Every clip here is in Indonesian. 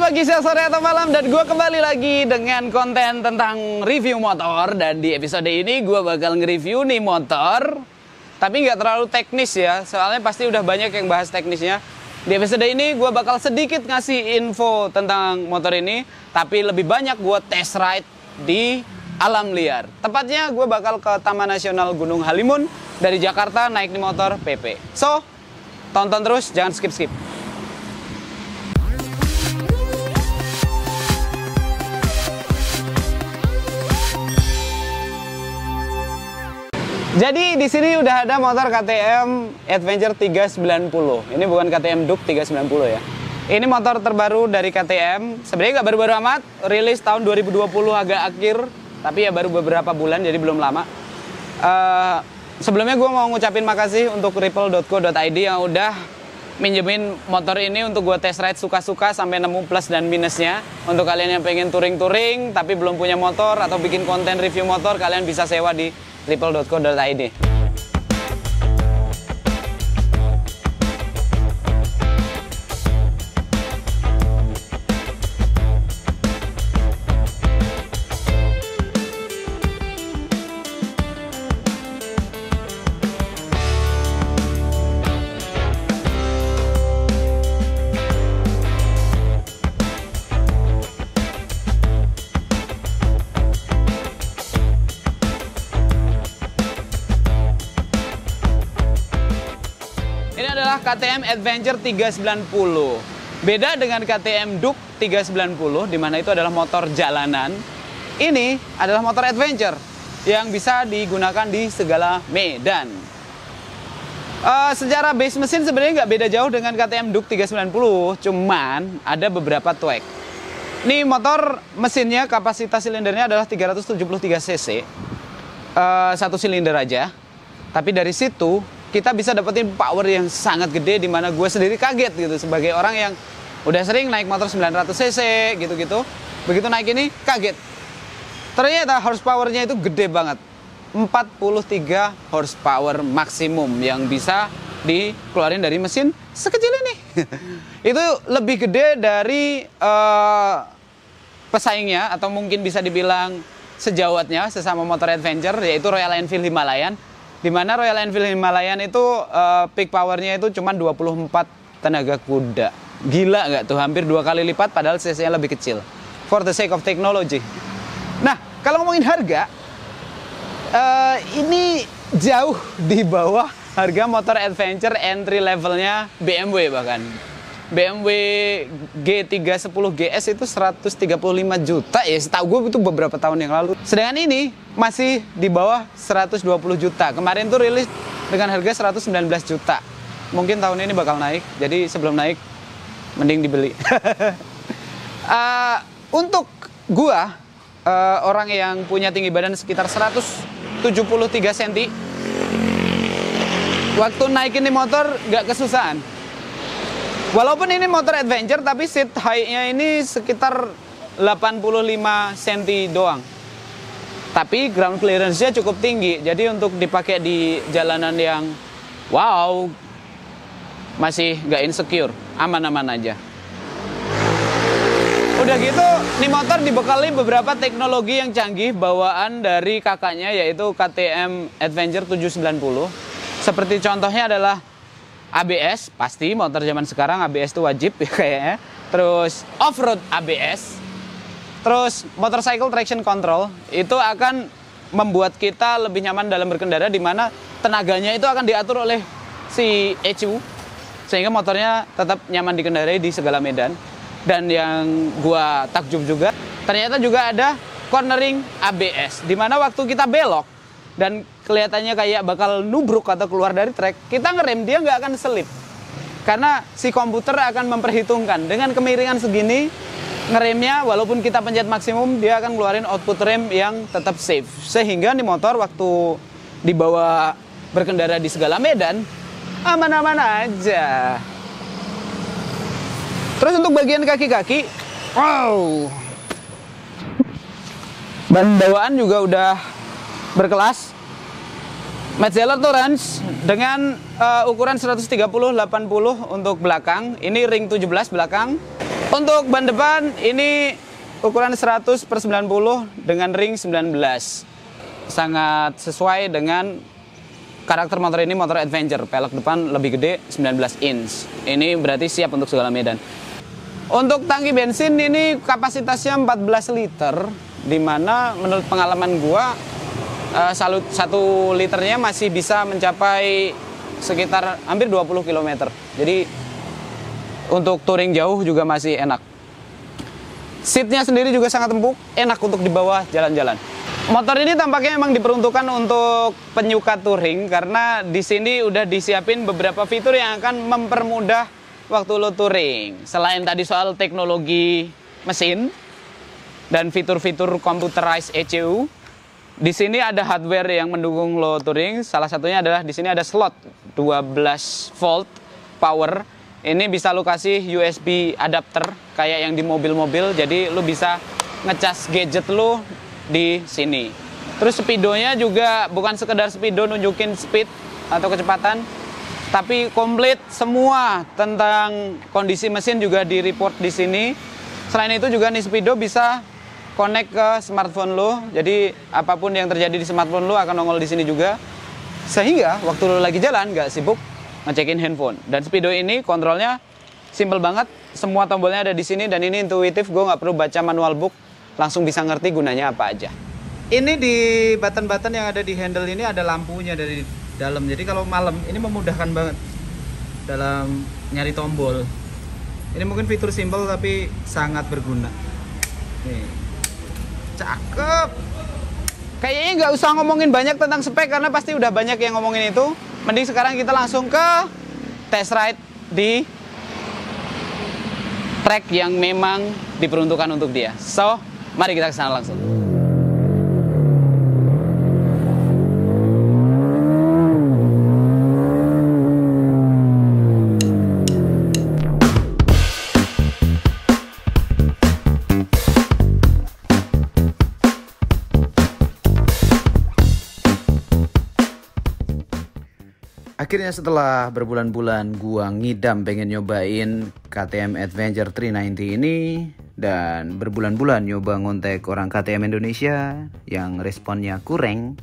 pagi, siang, sore, atau malam, dan gue kembali lagi dengan konten tentang review motor. Dan di episode ini gue bakal nge-review nih motor, tapi nggak terlalu teknis ya, soalnya pasti udah banyak yang bahas teknisnya. Di episode ini gue bakal sedikit ngasih info tentang motor ini, tapi lebih banyak gue test ride di alam liar. Tepatnya gue bakal ke Taman Nasional Gunung Halimun dari Jakarta naik di motor PP. So, tonton terus, jangan skip-skip. Jadi di sini udah ada motor KTM Adventure 390. Ini bukan KTM Duke 390 ya. Ini motor terbaru dari KTM. Sebenarnya nggak baru-baru amat, rilis tahun 2020 agak akhir, tapi ya baru beberapa bulan, jadi belum lama. Sebelumnya gue mau ngucapin makasih untuk ripple.co.id yang udah minjemin motor ini untuk gue test ride suka-suka sampai nemu plus dan minusnya. Untuk kalian yang pengen touring-touring tapi belum punya motor atau bikin konten review motor, kalian bisa sewa di ripple.co.id. Ini adalah KTM Adventure 390. Beda dengan KTM Duke 390, di mana itu adalah motor jalanan. Ini adalah motor adventure yang bisa digunakan di segala medan. Secara base mesin sebenarnya nggak beda jauh dengan KTM Duke 390, cuman ada beberapa tweak. Ini motor mesinnya kapasitas silindernya adalah 373 cc, satu silinder aja. Tapi dari situ kita bisa dapetin power yang sangat gede, di mana gue sendiri kaget gitu sebagai orang yang udah sering naik motor 900 cc gitu-gitu. Begitu naik ini kaget. Ternyata horsepower-nya itu gede banget. 43 horsepower maksimum yang bisa dikeluarin dari mesin sekecil ini. Itu lebih gede dari pesaingnya, atau mungkin bisa dibilang sejawatnya sesama motor adventure, yaitu Royal Enfield Himalayan. Di mana Royal Enfield Himalayan itu peak powernya itu cuma 24 tenaga kuda. Gila nggak tuh? Hampir 2 kali lipat padahal cc-nya lebih kecil. For the sake of technology. Nah, kalau ngomongin harga, ini jauh di bawah harga motor adventure entry levelnya BMW bahkan. BMW G310 GS itu 135 juta ya, setahu gue itu beberapa tahun yang lalu. Sedangkan ini masih di bawah 120 juta. Kemarin tuh rilis dengan harga 119 juta. Mungkin tahun ini bakal naik, jadi sebelum naik mending dibeli. Untuk gua, orang yang punya tinggi badan sekitar 173 cm, waktu naik ini motor nggak kesusahan. Walaupun ini motor adventure, tapi seat height-nya ini sekitar 85 cm doang. Tapi ground clearance-nya cukup tinggi. Jadi untuk dipakai di jalanan yang wow, masih nggak insecure, aman-aman aja. Udah gitu, ini motor dibekali beberapa teknologi yang canggih bawaan dari kakaknya, yaitu KTM Adventure 790. Seperti contohnya adalah ABS, pasti motor zaman sekarang ABS itu wajib ya kayaknya. Terus off-road ABS. Terus motorcycle traction control, itu akan membuat kita lebih nyaman dalam berkendara, di mana tenaganya itu akan diatur oleh si ECU, sehingga motornya tetap nyaman dikendarai di segala medan. Dan yang gua takjub juga, ternyata juga ada cornering ABS, di mana waktu kita belok dan kelihatannya kayak bakal nubruk atau keluar dari trek, kita ngerem, dia nggak akan selip. Karena si komputer akan memperhitungkan dengan kemiringan segini, ngeremnya walaupun kita pencet maksimum, dia akan ngeluarin output rem yang tetap safe. Sehingga nih motor waktu dibawa berkendara di segala medan, aman-aman aja. Terus untuk bagian kaki-kaki, wow, ban bawaan juga udah berkelas. Metzeler Tourance dengan ukuran 130/80 untuk belakang. Ini ring 17 belakang. Untuk ban depan ini ukuran 100/90 dengan ring 19. Sangat sesuai dengan karakter motor ini, motor adventure. Pelek depan lebih gede, 19 inch. Ini berarti siap untuk segala medan. Untuk tangki bensin ini kapasitasnya 14 liter, dimana menurut pengalaman gua 1 liternya masih bisa mencapai sekitar hampir 20 km. Jadi untuk touring jauh juga masih enak. Seatnya sendiri juga sangat empuk, enak untuk dibawa jalan-jalan. Motor ini tampaknya memang diperuntukkan untuk penyuka touring karena di sini udah disiapin beberapa fitur yang akan mempermudah waktu lo touring. Selain tadi soal teknologi mesin dan fitur-fitur computerized ECU, di sini ada hardware yang mendukung lo touring. Salah satunya adalah di sini ada slot 12 volt power. Ini bisa lo kasih USB adapter kayak yang di mobil-mobil, jadi lo bisa ngecas gadget lo di sini. Terus speedonya juga bukan sekedar speedo nunjukin speed atau kecepatan, tapi komplit semua tentang kondisi mesin juga di report di sini. Selain itu juga nih speedo bisa connect ke smartphone lo, jadi apapun yang terjadi di smartphone lo akan nongol di sini juga, sehingga waktu lo lagi jalan nggak sibuk ngecekin handphone. Dan speedo ini kontrolnya simple banget, semua tombolnya ada di sini dan ini intuitif, gue nggak perlu baca manual book, langsung bisa ngerti gunanya apa aja. Ini di button-button yang ada di handle ini ada lampunya dari dalam, jadi kalau malam ini memudahkan banget dalam nyari tombol. Ini mungkin fitur simple tapi sangat berguna. Nih, cakep. Kayaknya nggak usah ngomongin banyak tentang spek karena pasti udah banyak yang ngomongin itu. Mending sekarang kita langsung ke test ride di track yang memang diperuntukkan untuk dia. So, mari kita ke sana langsung. Akhirnya setelah berbulan-bulan gua ngidam pengen nyobain KTM Adventure 390 ini, dan berbulan-bulan nyoba ngontek orang KTM Indonesia yang responnya kurang,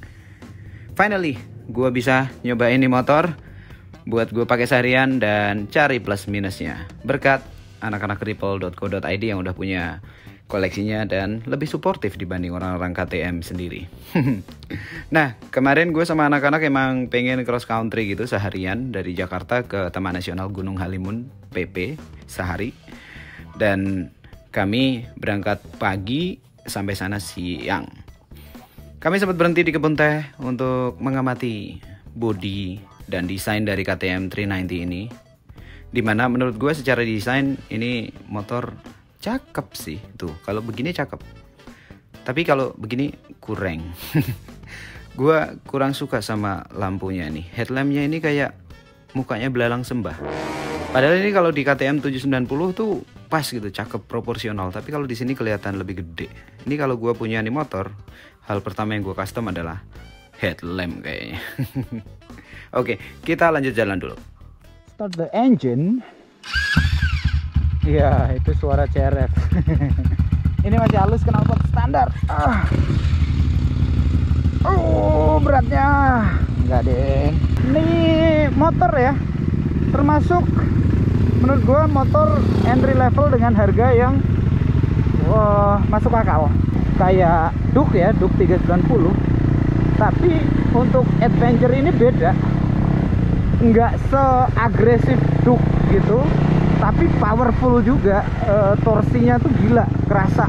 finally gua bisa nyobain ini motor buat gua pakai seharian dan cari plus minusnya berkat anak-anak ripple.co.id yang udah punya koleksinya dan lebih suportif dibanding orang-orang KTM sendiri. Nah, kemarin gue sama anak-anak emang pengen cross country gitu seharian dari Jakarta ke Taman Nasional Gunung Halimun PP sehari. Dan kami berangkat pagi sampai sana siang. Kami sempat berhenti di kebun teh untuk mengamati bodi dan desain dari KTM 390 ini. Dimana menurut gue secara desain ini motor cakep sih, tuh kalau begini cakep, tapi kalau begini kurang. Gua kurang suka sama lampunya nih, headlampnya ini kayak mukanya belalang sembah. Padahal ini kalau di KTM 790 tuh pas gitu, cakep, proporsional. Tapi kalau di sini kelihatan lebih gede. Ini kalau gua punya nih motor, hal pertama yang gua custom adalah headlamp kayaknya. Oke, kita lanjut jalan dulu. Start the engine. Iya, itu suara CRF. Ini masih halus knalpot standar. Oh, beratnya. Enggak deh. Ini motor ya, termasuk menurut gua motor entry level dengan harga yang masuk akal. Kayak Duke ya, Duke 390. Tapi untuk adventure ini beda. Enggak seagresif Duke gitu, tapi powerful juga. Torsinya tuh gila, kerasa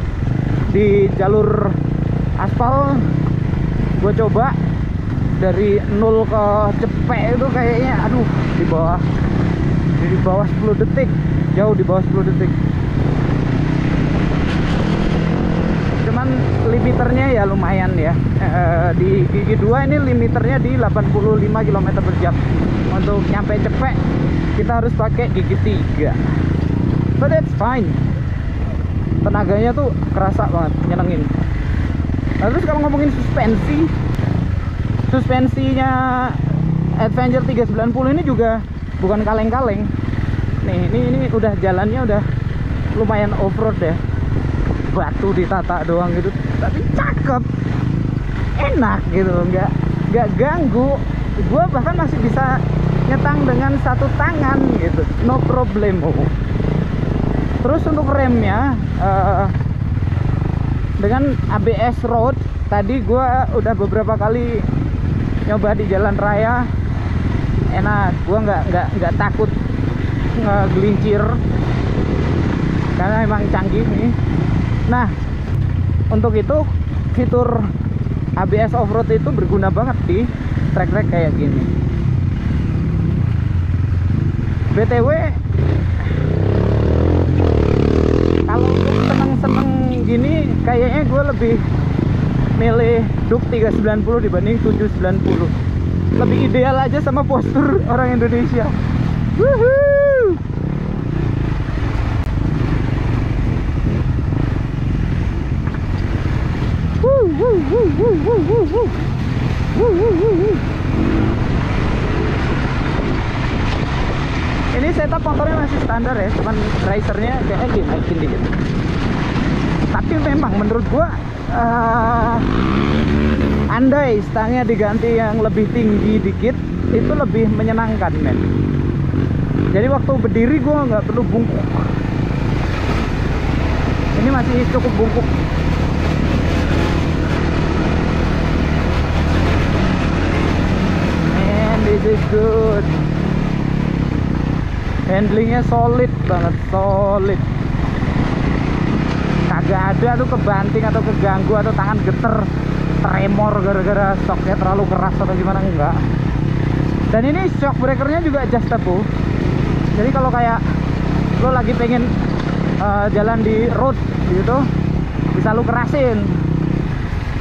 di jalur aspal. Gue coba dari 0 ke cepek itu kayaknya aduh di bawah 10 detik, jauh di bawah 10 detik. Cuman limiternya ya lumayan ya. Di gigi 2 ini limiternya di 85 km per jam. Untuk nyampe cepek kita harus pakai gigi 3, but that's fine. Tenaganya tuh kerasa banget, nyenengin. Nah, terus kalau ngomongin suspensinya Adventure 390 ini juga bukan kaleng-kaleng. Nih, ini udah jalannya udah lumayan off-road ya, batu ditata doang gitu, tapi cakep, enak gitu, nggak ganggu. Gua bahkan masih bisa nyetang dengan satu tangan gitu, no problemo. Terus untuk remnya dengan ABS road, tadi gua udah beberapa kali nyoba di jalan raya, enak. Gua nggak takut ngegelincir karena emang canggih nih. Nah, untuk itu fitur ABS off-road itu berguna banget di trek-trek kayak gini. BTW, kalau untuk seneng-seneng gini kayaknya gue lebih milih Duk 390 dibanding 790. Lebih ideal aja sama postur orang Indonesia. Woohoo! Ini setup motornya masih standar ya, cuman risernya kayaknya dinaikin dikit. Tapi memang menurut gua andai stangnya diganti yang lebih tinggi dikit, itu lebih menyenangkan, men. Jadi waktu berdiri gua nggak perlu bungkuk. Ini masih cukup bungkuk. This is good. Handlingnya solid banget, solid. Kagak ada tuh kebanting atau keganggu atau tangan geter, tremor gara-gara shocknya terlalu keras atau gimana, enggak. Dan ini shock breakernya juga adjustable. Jadi kalau kayak lo lagi pengen jalan di road gitu, bisa lo kerasin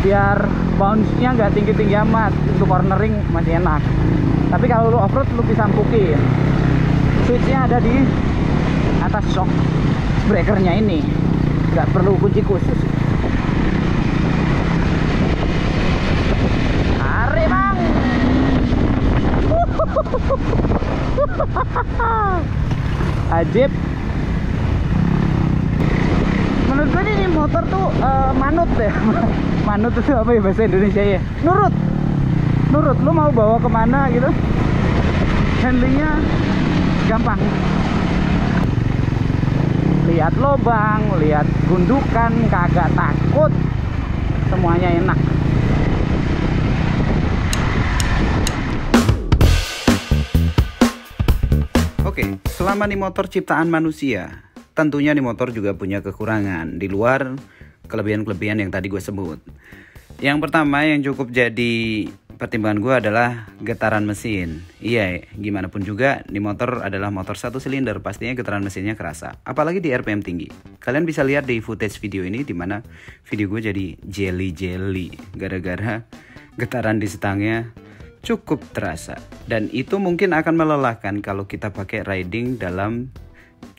biar bounce-nya nggak tinggi-tinggi amat. Untuk cornering masih enak. Tapi kalau lu off-road lu bisa ampukin. Switch-nya ada di atas shock breakernya ini, nggak perlu kunci khusus. Mari bang. Ajib. Menurut gue ini motor tuh manut ya. Manut itu apa ya bahasa Indonesia ya? Nurut. Lu mau bawa kemana gitu, handlingnya gampang. Lihat lobang, lihat gundukan, kagak takut, semuanya enak. Oke, selama nih motor ciptaan manusia, tentunya nih motor juga punya kekurangan di luar kelebihan-kelebihan yang tadi gue sebut. Yang pertama yang cukup jadi pertimbangan gue adalah getaran mesin. Iya, gimana pun juga nih motor adalah motor 1 silinder, pastinya getaran mesinnya kerasa, apalagi di RPM tinggi. Kalian bisa lihat di footage video ini, dimana video gue jadi jelly gara-gara getaran di stangnya cukup terasa. Dan itu mungkin akan melelahkan kalau kita pakai riding dalam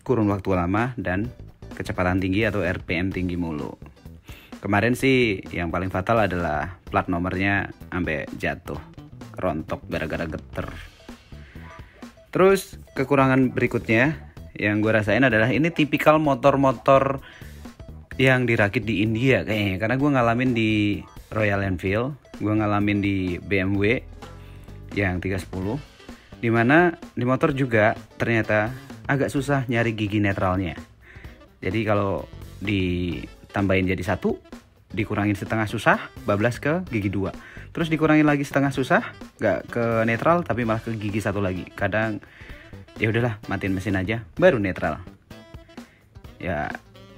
kurun waktu lama dan kecepatan tinggi atau RPM tinggi mulu. Kemarin sih yang paling fatal adalah plat nomornya sampai jatuh, rontok gara-gara geter. Terus kekurangan berikutnya yang gue rasain adalah ini tipikal motor-motor yang dirakit di India kayaknya. Karena gue ngalamin di Royal Enfield, gue ngalamin di BMW yang 310, dimana di motor juga ternyata agak susah nyari gigi netralnya. Jadi kalau ditambahin jadi 1, dikurangin setengah susah, bablas ke gigi 2. Terus dikurangin lagi setengah susah, nggak ke netral tapi malah ke gigi 1 lagi. Kadang ya udahlah, matiin mesin aja baru netral. Ya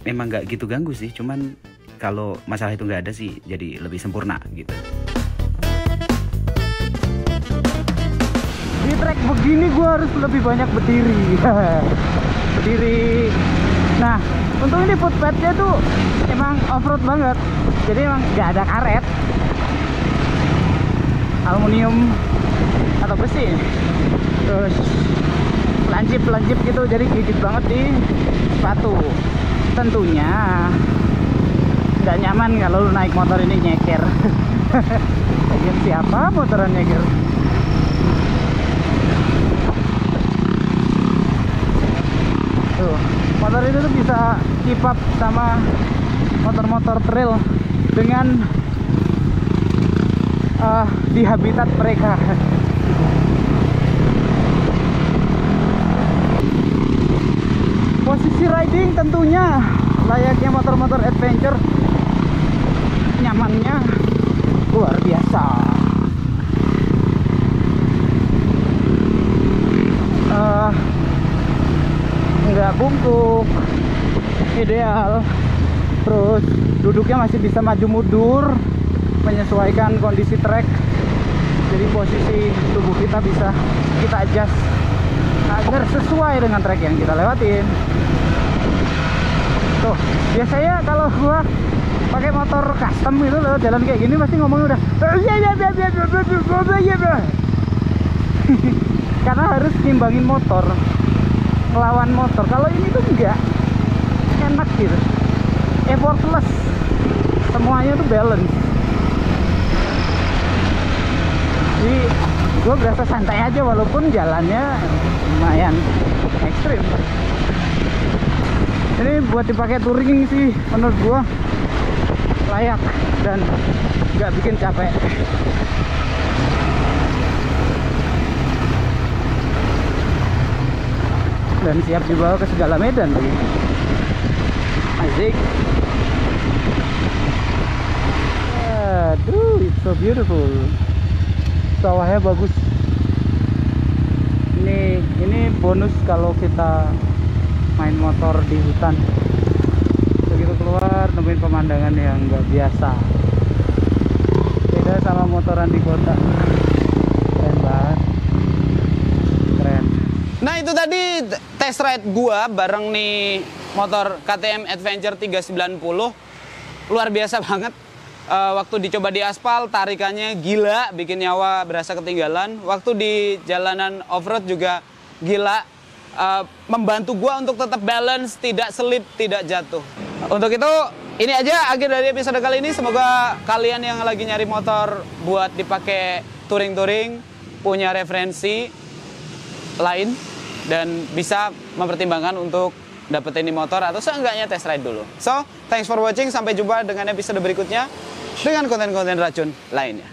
memang nggak gitu ganggu sih, cuman kalau masalah itu nggak ada sih jadi lebih sempurna gitu. Di trek begini gue harus lebih banyak berdiri. Berdiri. Nah, untuk ini footpadnya tuh emang off-road banget. Jadi emang nggak ada karet, aluminium atau besi. Terus lancip gitu, jadi gigit banget di sepatu. Tentunya nggak nyaman kalau lu naik motor ini nyeker. Lagian siapa motoran nyeker? Tuh, motor itu tuh bisa keep up sama motor-motor trail dengan di habitat mereka. Posisi riding tentunya layaknya motor-motor adventure, nyamannya luar biasa. Nggak bungkuk, ideal. Terus duduknya masih bisa maju mundur menyesuaikan kondisi trek. Jadi posisi tubuh kita bisa kita adjust agar sesuai dengan trek yang kita lewatin. Tuh, biasanya kalau gua pakai motor custom itu loh, jalan kayak gini pasti ngomongnya udah karena harus nimbangin motor, melawan motor. Kalau ini tuh enggak, enak gitu, effortless, semuanya tuh balance. Jadi gue berasa santai aja walaupun jalannya lumayan ekstrim. Ini buat dipakai touring sih menurut gue layak dan nggak bikin capek. Dan siap dibawa ke segala medan lagi. Asik. Aduh, it's so beautiful. Sawahnya bagus. Ini bonus kalau kita main motor di hutan. Begitu keluar nemuin pemandangan yang nggak biasa. Beda sama motoran di kota. Keren banget. Keren. Nah itu tadi test ride gua bareng nih motor KTM Adventure 390. Luar biasa banget. Waktu dicoba di aspal tarikannya gila, bikin nyawa berasa ketinggalan. Waktu di jalanan off-road juga gila, membantu gua untuk tetap balance, tidak selip, tidak jatuh. Untuk itu ini aja akhir dari episode kali ini. Semoga kalian yang lagi nyari motor buat dipakai touring-touring punya referensi lain dan bisa mempertimbangkan untuk dapetin ini motor atau seenggaknya test ride dulu. So, thanks for watching. Sampai jumpa dengan episode berikutnya dengan konten-konten racun lainnya.